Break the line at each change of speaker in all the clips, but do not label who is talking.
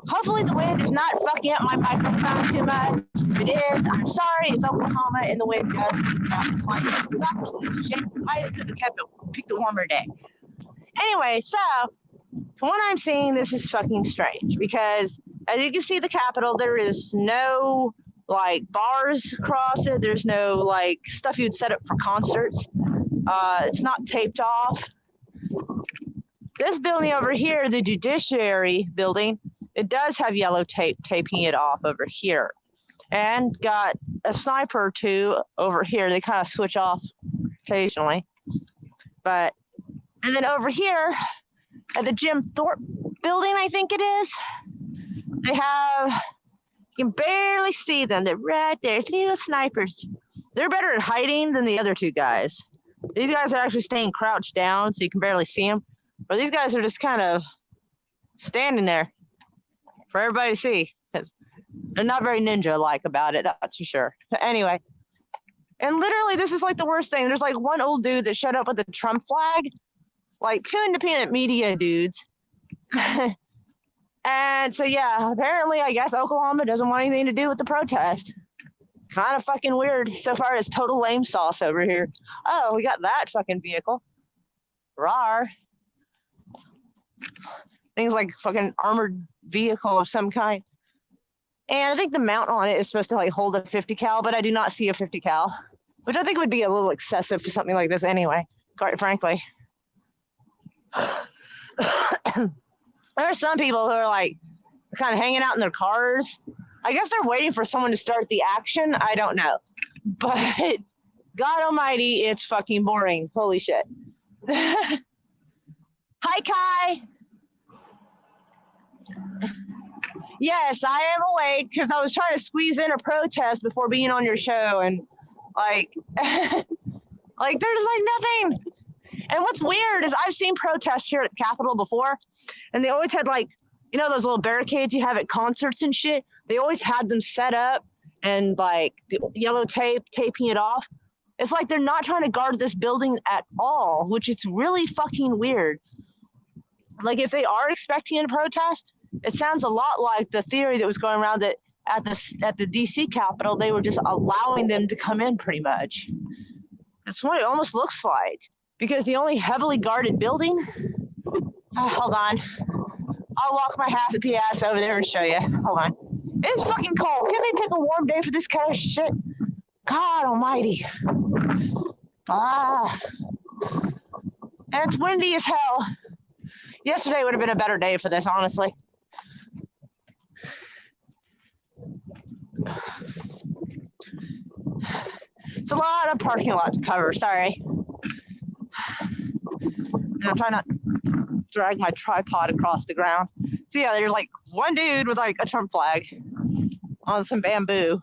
Hopefully the wind is not fucking up my microphone too much. If it is, I'm sorry. It's Oklahoma and the wind does quite fucking shit. I could have picked a warmer day. Anyway, so from what I'm seeing, this is fucking strange because as you can see the Capitol, there is no like bars across it. There's no like stuff you'd set up for concerts. It's not taped off. This building over here, the Judiciary building, it does have yellow tape taping it off over here. And got a sniper or two over here. They kind of switch off occasionally. And then over here at the Jim Thorpe building, I think it is, they have, you can barely see them. They're right there. It's little snipers. They're better at hiding than the other two guys. These guys are actually staying crouched down, so you can barely see them. But these guys are just kind of standing there for everybody to see. Because they're not very ninja-like about it, that's for sure. But anyway, and literally this is like the worst thing. There's like one old dude that showed up with a Trump flag, like two independent media dudes. And so, yeah, apparently, I guess Oklahoma doesn't want anything to do with the protest. Kind of fucking weird. So far, it's total lame sauce over here. Oh, we got that fucking vehicle. Rawr. Things like fucking armored vehicle of some kind. And I think the mount on it is supposed to like hold a 50 cal, but I do not see a 50 cal, which I think would be a little excessive for something like this anyway, quite frankly. There are some people who are like kind of hanging out in their cars. I guess they're waiting for someone to start the action. I don't know. But God almighty, it's fucking boring. Holy shit. Hi, Kai. Yes, I am awake because I was trying to squeeze in a protest before being on your show. And like, like there's like nothing. And what's weird is I've seen protests here at the Capitol before, and they always had like, you know, those little barricades you have at concerts and shit. They always had them set up and like the yellow tape, taping it off. It's like they're not trying to guard this building at all, which is really fucking weird. Like if they are expecting a protest, it sounds a lot like the theory that was going around that at the DC Capitol, they were just allowing them to come in pretty much. That's what it almost looks like. Because the only heavily guarded building, hold on. I'll walk my happy ass over there and show you. Hold on. It's fucking cold. Can't they pick a warm day for this kind of shit? God almighty. And it's windy as hell. Yesterday would have been a better day for this, honestly. It's a lot of parking lot to cover, sorry. And I'm trying not to drag my tripod across the ground. So yeah, there's like one dude with like a Trump flag on some bamboo.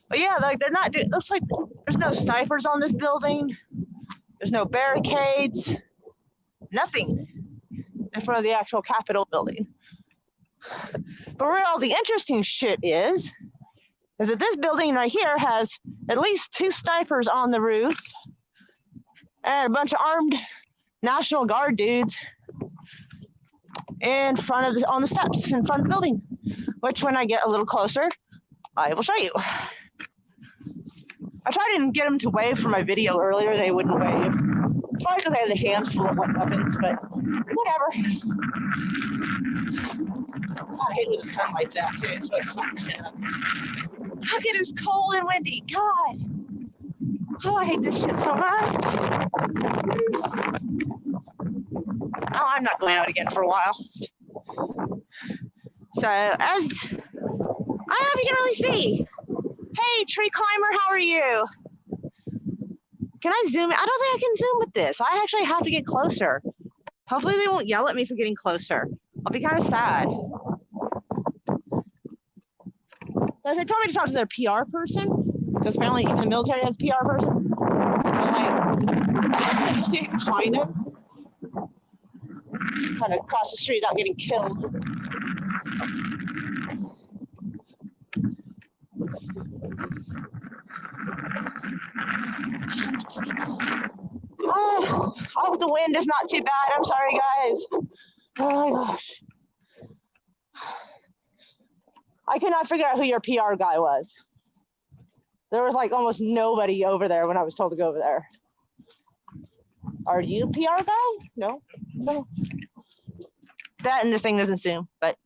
But yeah, like they're not, it looks like there's no snipers on this building. There's no barricades, nothing in front of the actual Capitol building. But where all the interesting shit is that this building right here has at least 2 snipers on the roof and a bunch of armed National Guard dudes in front of on the steps in front of the building, which when I get a little closer, I will show you. I tried to get them to wave for my video earlier. They wouldn't wave. Probably because they had their hands full of weapons, but whatever. I hate when the sunlight's out too, so it's like shit up. Look, it is cold and windy. God. Oh, I hate this shit so much. Oh, I'm not going out again for a while. So, as I don't know if you can really see. Hey, tree climber, how are you? Can I zoom in? I don't think I can zoom with this. I actually have to get closer. Hopefully they won't yell at me for getting closer. I'll be kind of sad. So they told me to talk to their PR person, because apparently even the military has a PR person. I'm like, see if I can find him. Kind of cross the street without getting killed. Oh, I hope the wind is not too bad. I'm sorry, guys. Oh my gosh. I could not figure out who your PR guy was. There was like almost nobody over there when I was told to go over there. Are you PR guy? No. That and this thing doesn't zoom, but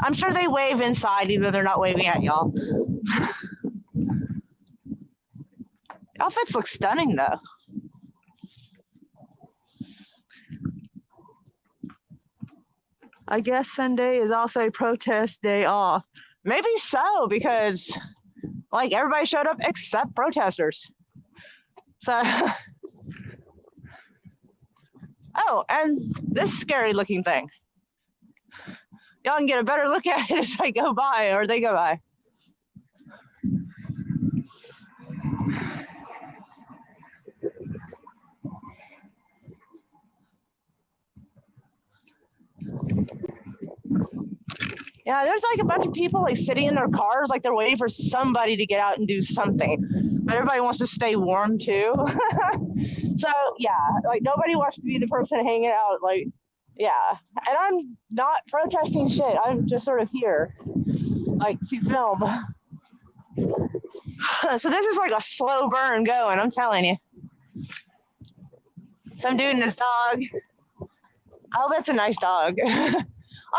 I'm sure they wave inside even though they're not waving at y'all. Outfits look stunning though. I guess Sunday is also a protest day off. Maybe so, because like everybody showed up except protesters. So, oh, and this scary looking thing. Y'all can get a better look at it as I go by or they go by. Yeah, there's like a bunch of people like sitting in their cars, like they're waiting for somebody to get out and do something. But everybody wants to stay warm too. So yeah, like nobody wants to be the person hanging out. Like, yeah, and I'm not protesting shit. I'm just sort of here, like to film. So this is like a slow burn going. I'm telling you. Some dude and his dog. I hope it's a nice dog.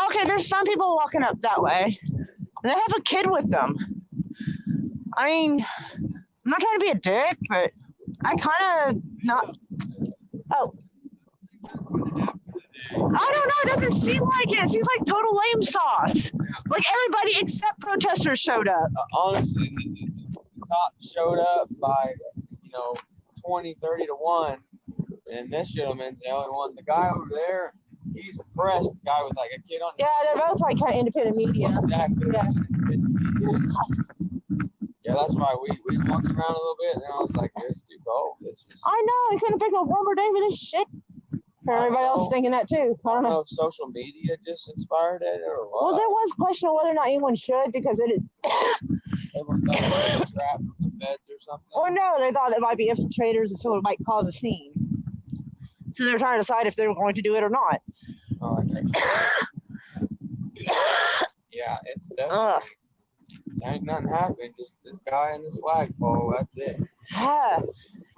Okay, there's some people walking up that way, and they have a kid with them. I mean, I'm not trying to be a dick, but I kind of not. Oh. I don't know. It doesn't seem like it. It seems like total lame sauce. Like everybody except protesters showed up.
Honestly, the cops showed up by, 20, 30 to 1. And this gentleman's the only one. The guy over there, he's pressed. The guy with like a kid on.
Yeah, they're both like kind of independent media.
Exactly.
Yeah.
Yeah, that's why we walked around a little bit, and then I was like, it's too cold.
I know. We couldn't pick a warmer day for this shit. Everybody else is thinking that too. I don't know
if social media just inspired it or what.
Well, there was question of whether or not anyone should because it.
They were trapped from the feds or something.
Or no, they thought it might be infiltrators and so it might cause a scene. So they're trying to decide if they were going to do it or not.
Oh, yeah, it's definitely. Ain't nothing happened. Just this guy and this flagpole. That's it.
Yeah.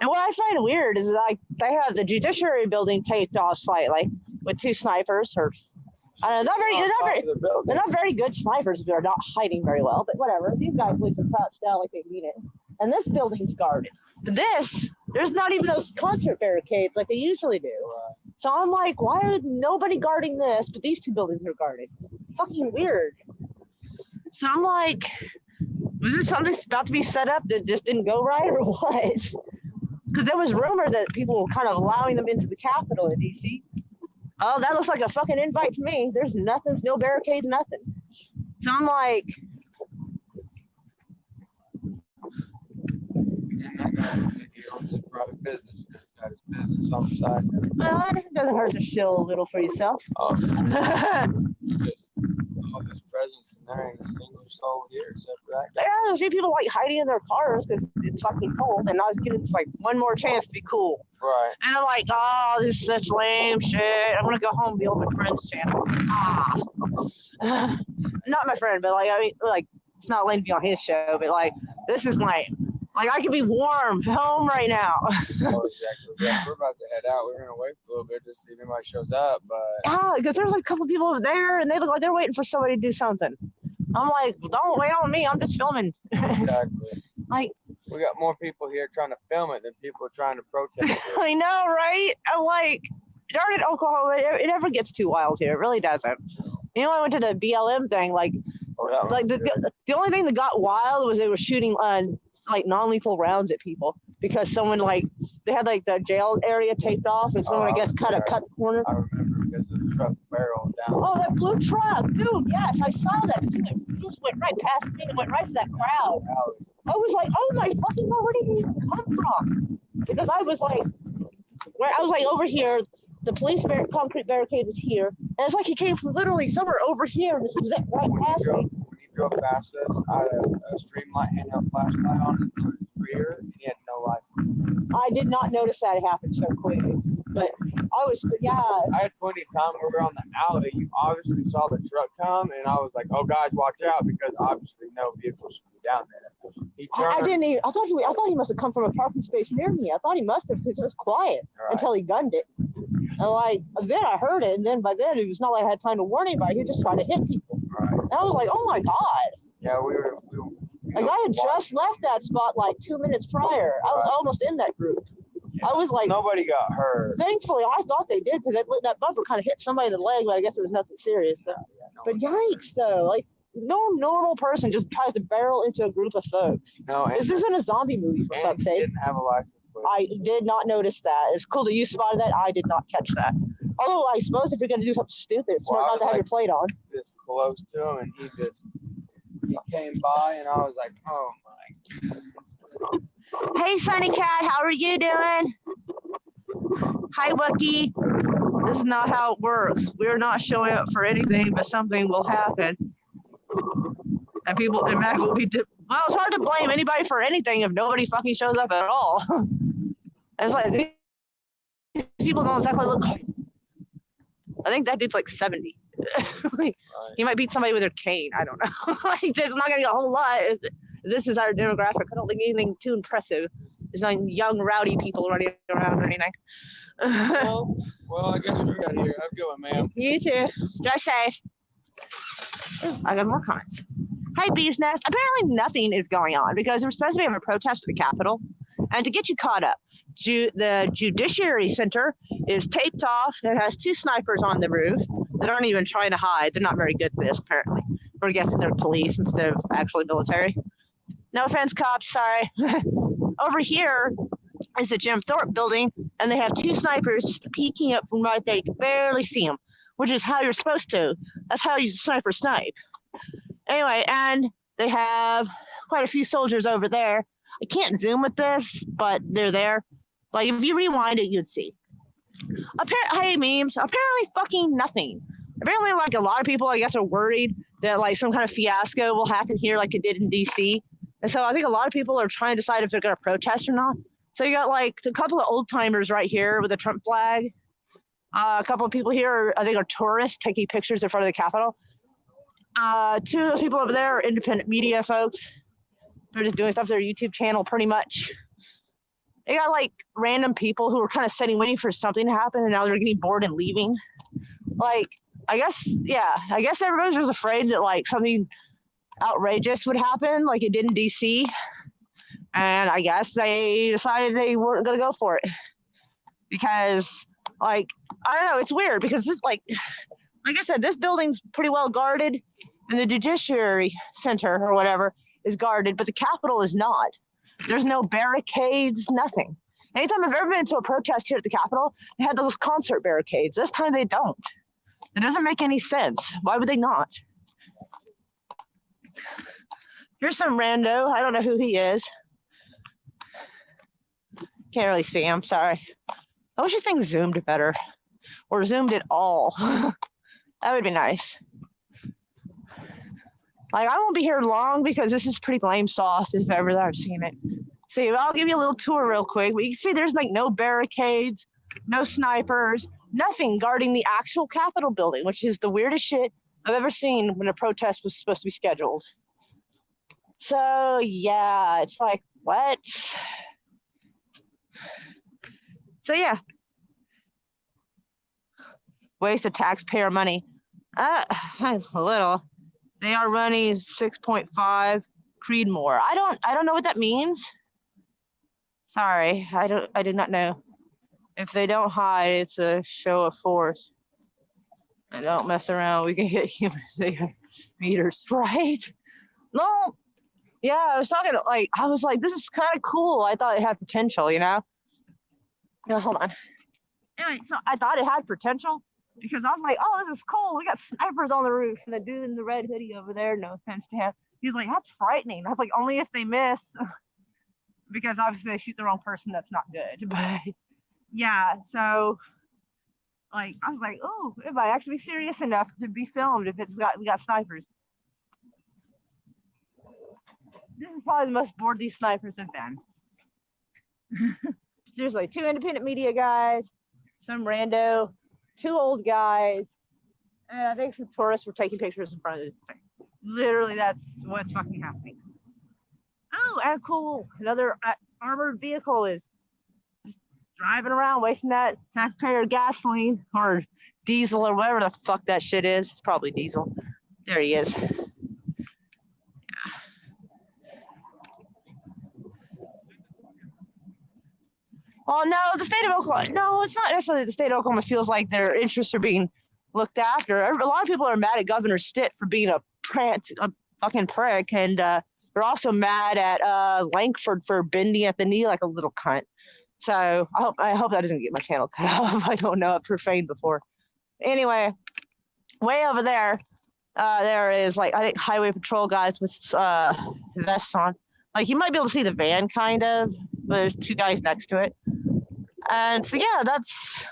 And what I find weird is like they have the Judiciary Building taped off slightly with two snipers. Or I don't know, they're not very good snipers if they're not hiding very well. But whatever. These guys at least are crouched down like they mean it. And this building's guarded. There's not even those concert barricades like they usually do.
Right.
So I'm like, why are nobody guarding this, but these two buildings are guarded? Fucking weird. So I'm like, was this something about to be set up that just didn't go right or what? Because there was rumor that people were kind of allowing them into the Capitol in D.C. Oh, that looks like a fucking invite to me. There's nothing, no barricades, nothing. So I'm like...
And that guy looks like he owns a private business. He's got his business on the side.
Well, it doesn't hurt to shill a little for yourself.
Oh, just all this presence, and there ain't a single soul here except for that guy.
Yeah, there's a few people like hiding in their cars because it's fucking cold, and I was getting like one more chance to be cool.
Right.
And I'm like, oh, this is such lame shit. I'm gonna go home and be on my friend's channel. Not my friend, but like I mean, like it's not lame to be on his show, but like this is lame. Like I could be warm home right now.
Oh, exactly. Yeah, we're about to head out. We're gonna wait for a little bit just to see if anybody shows up, but
yeah, because there's like a couple people over there, and they look like they're waiting for somebody to do something. I'm like, don't wait on me. I'm just filming.
Exactly.
Like
we got more people here trying to film it than people trying to protest it.
I know, right? I'm like, darn it, Oklahoma. It never gets too wild here. It really doesn't. You know, I went to the BLM thing. Like, the only thing that got wild was they were shooting like non-lethal rounds at people because someone like they had like the jail area taped off and someone I guess cut the corner.
I remember because of the truck barrel down.
Oh, that blue truck, dude! Yes, I saw that. It just went right past me and went right to that crowd. I was like, oh my fucking God, where did he come from? Because I was like over here. The police concrete barricade was here, and it's like he came from literally somewhere over here and just was right past me.
When he drove past us, I had a Streamlight handheld flashlight on his rear, and he had no license.
I did not notice that it happened so quick. but I was, yeah.
I had plenty of time when we were on the alley. You obviously saw the truck come, and I was like, "Oh, guys, watch out!" Because obviously no vehicle should be down there. He turned.
I didn't even, I thought he must have come from a parking space near me. I thought he must have, because it was quiet until he gunned it. And like, then I heard it, and then by then it was not like I had time to warn anybody. He was just trying to hit people.
Right.
And I was like, oh my God.
Yeah, we were
Like, I had just left that spot like 2 minutes prior. I was almost in that group.
Yeah.
I was like,
nobody got hurt.
Thankfully, I thought they did, because that bumper kind of hit somebody in the leg, but I guess it was nothing serious. But yikes, though. Like, no normal person just tries to barrel into a group of folks.
No, and,
This isn't a zombie movie, for fuck's sake.
Didn't have a license plate.
I did not notice that. It's cool that you spotted that. I did not catch that. Although, I suppose if you're going to do something stupid, it's smart not to have your plate on.
This close to him, and he came by, and I was like, oh my.
Hey, Sunny Cat, how are you doing? Hi, Wookie. This is not how it works. We're not showing up for anything, but something will happen. And people, and Mac will be, well, it's hard to blame anybody for anything if nobody fucking shows up at all. It's like, these people don't exactly look. I think that dude's like 70. Like, he might beat somebody with their cane. I don't know. Like, there's not gonna be a whole lot. This is our demographic. I don't think anything too impressive. There's not young, rowdy people running around or anything.
well, I guess we got here. Have a good one, ma'am.
You too. Drive safe. Ooh, I got more comments. Hi, Bee's Nest. Apparently nothing is going on because we're supposed to be having a protest at the Capitol. And to get you caught up, the Judiciary Center is taped off. It has 2 snipers on the roof that aren't even trying to hide. They're not very good at this, apparently. We're guessing they're police instead of actually military. No offense, cops. Sorry. Over here is the Jim Thorpe building, and they have 2 snipers peeking up from right there. You can barely see them, which is how you're supposed to. That's how you sniper snipe. Anyway, and they have quite a few soldiers over there. I can't zoom with this, but they're there. Like, if you rewind it, you'd see. Hey, memes. Apparently fucking nothing. Apparently, like, a lot of people, I guess, are worried that, like, some kind of fiasco will happen here like it did in D.C. And so I think a lot of people are trying to decide if they're going to protest or not. So you got, like, a couple of old-timers right here with a Trump flag. A couple of people here, I think, are tourists taking pictures in front of the Capitol. 2 of those people over there are independent media folks. They're just doing stuff to their YouTube channel, pretty much. They got, like, random people who are kind of sitting, waiting for something to happen, and now they're getting bored and leaving. Like, I guess everybody's just afraid that, like, something outrageous would happen, like it did in D.C. And I guess they decided they weren't going to go for it. Because, like, I don't know, it's weird, because this, like I said, this building's pretty well guarded, and the Judiciary Center, or whatever, is guarded, but the Capitol is not. There's no barricades, nothing. Anytime I've ever been to a protest here at the Capitol, they had those concert barricades. This time they don't. It doesn't make any sense. Why would they not? Here's some rando. I don't know who he is. Can't really see him, sorry. I wish this thing zoomed better. Or zoomed at all. That would be nice. Like, I won't be here long because this is pretty lame sauce if ever I've seen it. See, I'll give you a little tour real quick. But you can see there's like no barricades, no snipers, nothing guarding the actual Capitol building, which is the weirdest shit I've ever seen when a protest was supposed to be scheduled. So, yeah, it's like, what? So, yeah. Waste of taxpayer money. A little. They are running 6.5 Creedmoor. I don't know what that means. Sorry, I do not know. If they don't hide, it's a show of force. And don't mess around, we can hit human meters, right? No. Yeah, I was like, this is kind of cool. I thought it had potential, you know? No, hold on. Anyway, so I thought it had potential. Because I was like, oh, this is cool. We got snipers on the roof. And the dude in the red hoodie over there, no offense to him, he's like, that's frightening. I was like, only if they miss. Because obviously they shoot the wrong person. That's not good. But yeah, so like, I was like, oh, it might actually be serious enough to be filmed if we got snipers. This is probably the most bored these snipers have been. Seriously, 2 independent media guys. some rando, two old guys, and I think some tourists were taking pictures in front of this thing. Literally, that's what's fucking happening. Oh, and cool. Another armored vehicle is driving around wasting that taxpayer gasoline or diesel or whatever the fuck that shit is. It's probably diesel. There he is. Well, no, the state of Oklahoma, no, it's not necessarily the state of Oklahoma feels like their interests are being looked after. A lot of people are mad at Governor Stitt for being a fucking prick, and they're also mad at Lankford for bending at the knee like a little cunt. So I hope that doesn't get my channel cut off. I don't know, I've profaned before. Anyway, way over there, there is like I think highway patrol guys with vests on. Like you might be able to see the van kind of, but there's two guys next to it. And so yeah, that's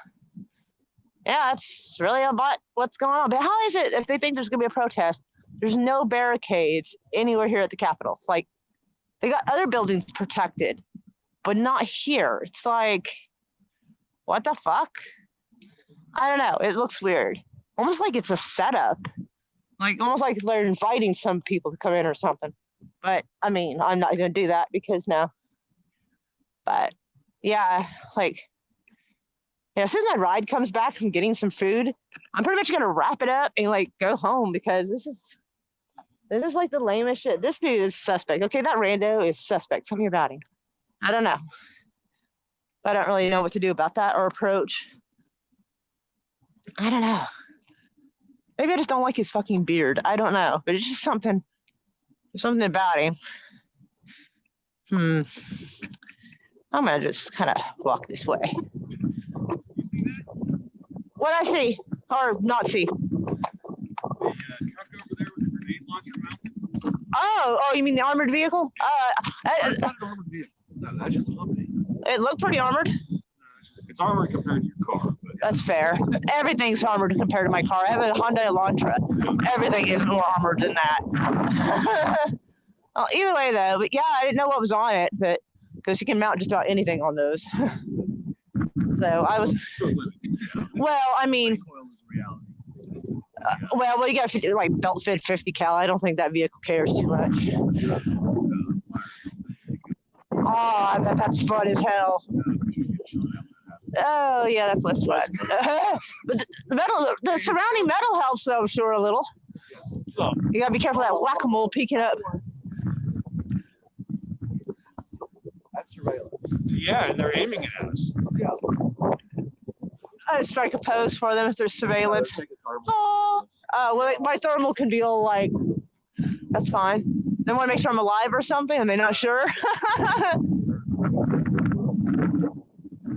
really about what's going on. But how is it if they think there's gonna be a protest? There's no barricades anywhere here at the Capitol. Like they got other buildings protected, but not here. It's like, what the fuck? I don't know. It looks weird. Almost like it's a setup. Like almost like they're inviting some people to come in or something. But I mean, I'm not gonna do that because no. But yeah, like as soon as my ride comes back from getting some food, I'm pretty much gonna wrap it up and like go home because this is like the lamest shit. This dude is suspect. Okay, that rando is suspect. Something about him. I don't know. I don't really know what to do about that or approach. I don't know. Maybe I just don't like his fucking beard. I don't know, but it's just something about him. I'm gonna just kind of walk this way. What I see or not see?
The truck over there with the grenade launcher mounted.
Oh, you mean the armored vehicle?
That's not an armored vehicle. No, that's just a Humvee.
It looked pretty armored.
It's armored compared to your car. But
That's fair. Everything's armored compared to my car. I have a Hyundai Elantra. Everything is more armored than that. Well, either way, though, but yeah, I didn't know what was on it, but because you can mount just about anything on those. So I was, well, I mean,
recoil is reality.
well, you got like belt fit 50 cal. I don't think that vehicle cares too much. Oh, I bet that's fun as hell. Oh yeah, that's less fun. But the surrounding metal helps though, I'm sure a little.
So
You gotta be careful of that whack-a-mole peeking up.
That's surveillance.
yeah, and they're aiming it at us.
I'd strike a pose for them if there's surveillance. Oh, well, my thermal can deal like, that's fine. They want to make sure I'm alive or something and they're not sure.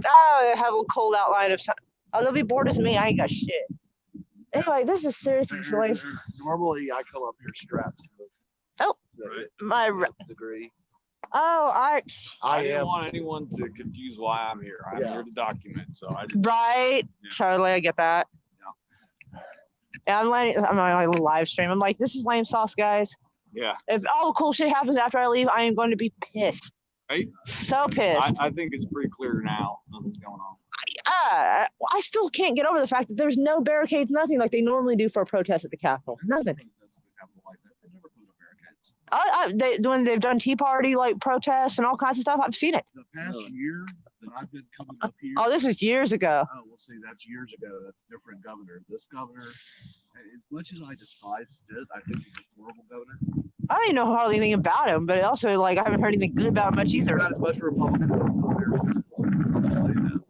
Oh, they have a little cold outline of something. Oh, they'll be bored as me. I ain't got shit. Anyway, this is serious situation.
Normally, I come up here strapped.
Oh,
Right.
my,
Degree.
oh,
I
I
didn't
am.
want anyone to confuse why I'm here. I'm
Yeah.
here to document, so I didn't.
right.
Yeah.
Totally, I get that. Yeah, I'm on my little live stream. I'm like, this is lame sauce, guys.
Yeah,
If all cool shit happens after I leave, I am going to be pissed.
Right.
So pissed.
I think it's pretty clear now nothing's going on.
I still can't get over the fact that there's no barricades, nothing like they normally do for a protest at the Capitol. Nothing. When they've done Tea Party like protests and all kinds of stuff, I've seen it.
The past year that I've been coming up here.
Oh, this is years ago.
Oh, we'll see. That's years ago. That's a different governor. This governor, as much as I despise Stitt, I think he's a horrible governor.
I don't even know hardly anything about him, but also like I haven't heard anything good about him much either.
Not as much Republican as Americans. I'll just say that.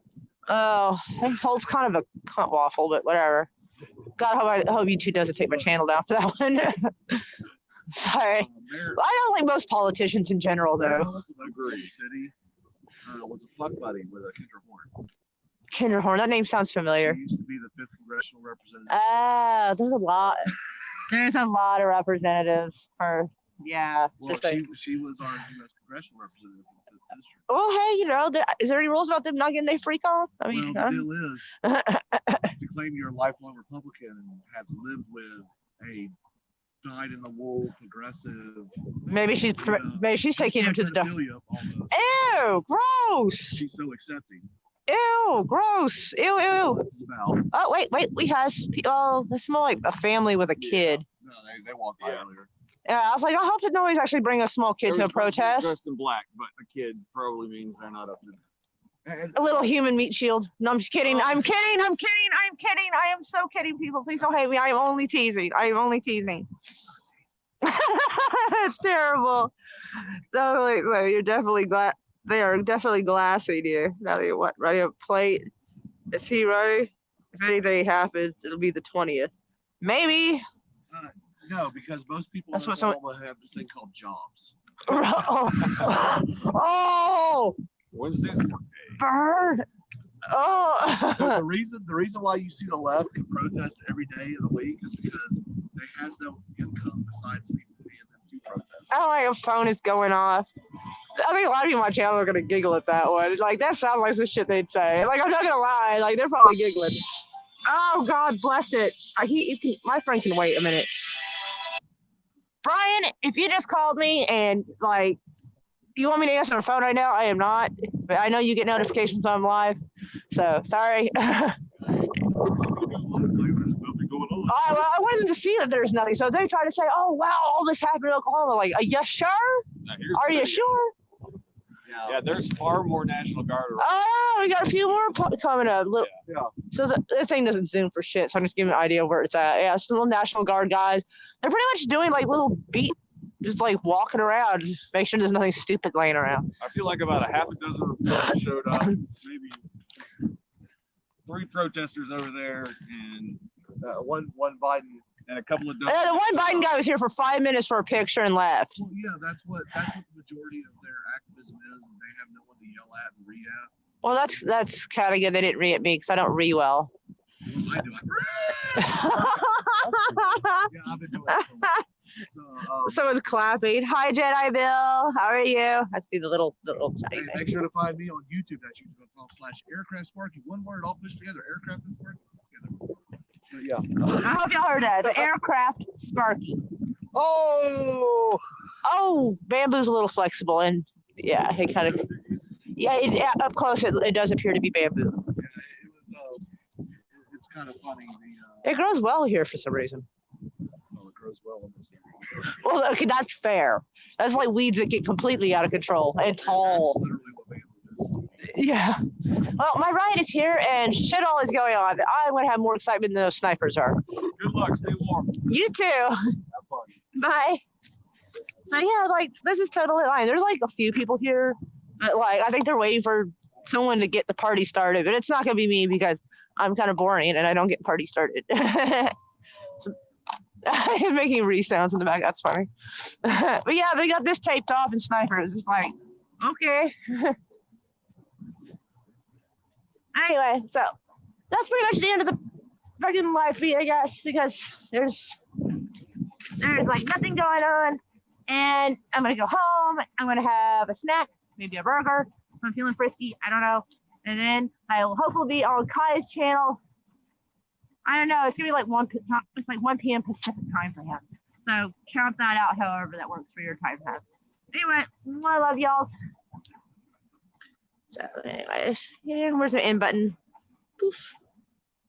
Oh, that Holt's kind of a cunt waffle, but whatever. God, I hope YouTube doesn't take my channel down for that one. Sorry.
America,
I don't like most politicians in general, though.
Agree. City was a fuck buddy with a Kendra Horn.
Kinder Horn, that name sounds familiar.
She used to be the 5th congressional representative.
Ah, there's a lot. There's a lot of representatives. Or yeah,
Well,
just like,
she was our U.S. congressional representative in the 5th district.
well, hey, is there any rules about them not getting their freak on? I mean,
Well, the deal is, to claim you're a lifelong Republican and have lived with a dyed-in-the-wool progressive.
maybe she's taking him to the door.
pedophilia almost.
Ew, gross.
She's so accepting.
Ew, gross. Ew, ew, ew.
Smell.
Oh, wait, we have, oh, they smell like a family with a kid.
No, they walked by
Yeah.
earlier.
Yeah, I was like, I hope that nobody's actually bringing a small kid to a protest.
Dressed in black, but a kid probably means they're not up to.
And
A little human meat shield. No, I'm just kidding. I'm kidding. I am so kidding, people. Please don't hate me. I am only teasing. It's terrible. No, you're definitely glad. They are definitely glassy, dear. Now they what? Ready up plate. Is he ready? If anything happens, it'll be the 20th. Maybe.
no, because most people
That's
in
what some-
Oklahoma have this thing called jobs.
Oh,
Wednesday's a work day.
bird.
So
Oh.
the reason why you see the left in protest every day of the week is because they has no income besides people paying them to protest.
Oh, my phone is going off. I think a lot of people on my channel are gonna giggle at that one. Like that sounds like some shit they'd say. Like I'm not gonna lie, like they're probably giggling. Oh God bless it. My friend can wait a minute. Brian, if you just called me and like you want me to answer the phone right now, I am not. But I know you get notifications when I'm live. So sorry. Well, I wanted them to see that there's nothing. So they try to say, oh wow, all this happened in Oklahoma. Like, are you sure?
Now, here's
Are
the
you
thing.
sure?
Yeah, there's far more National Guard around.
Oh, we got a few more coming up. Look,
Yeah.
so the thing doesn't zoom for shit, so I'm just giving you an idea of where it's at. Yeah, some little National Guard guys. They're pretty much doing like little beat, just like walking around, just make sure there's nothing stupid laying around.
I feel like about a half a dozen reporters showed up, maybe 3 protesters over there, and
One Biden.
a couple of
The one Biden guy was here for 5 minutes for a picture and left.
Well, yeah, that's what the majority of their activism is, and they have no one to yell at and read at.
Well, that's kind of good. They didn't re at me because I don't re well.
Well, I do. Yeah, I've been doing it so much. So,
Someone's clapping. Hi, Jedi Bill. How are you? I see the little
hey,
chatty
make
thing.
sure to find me on YouTube. That's youtube.com/Aircraft Sparky. One word, all pushed together. Aircraft and Sparky together. So, yeah.
I hope y'all heard that. The aircraft Sparky. Oh, bamboo's a little flexible, and yeah, it kind of, up close it does appear to be bamboo.
Yeah, it's kind of funny.
It grows well here for some reason.
Well, it grows well in this area.
Well, okay, that's fair. That's like weeds that get completely out of control and tall.
That's literally what bamboo is.
Yeah. Well, my riot is here, and shit all is going on. I'm gonna have more excitement than those snipers are.
good luck, stay warm.
You too.
Have fun.
Bye. So yeah, like this is totally fine. There's like a few people here, but like I think they're waiting for someone to get the party started, but it's not gonna be me because I'm kind of boring and I don't get party started. I'm making re-sounds in the back. That's funny. But yeah, they got this taped off and snipers. It's like, okay. Anyway, so that's pretty much the end of the fucking live feed, I guess, because there's like nothing going on. And I'm gonna go home. I'm gonna have a snack, maybe a burger. If I'm feeling frisky, I don't know. And then I will hopefully be on Kai's channel. I don't know. It's gonna be like 1 p.m. Pacific time for him. So count that out, however that works for your time zone. Anyway, I love y'all. So anyways, yeah, where's the end button? Poof.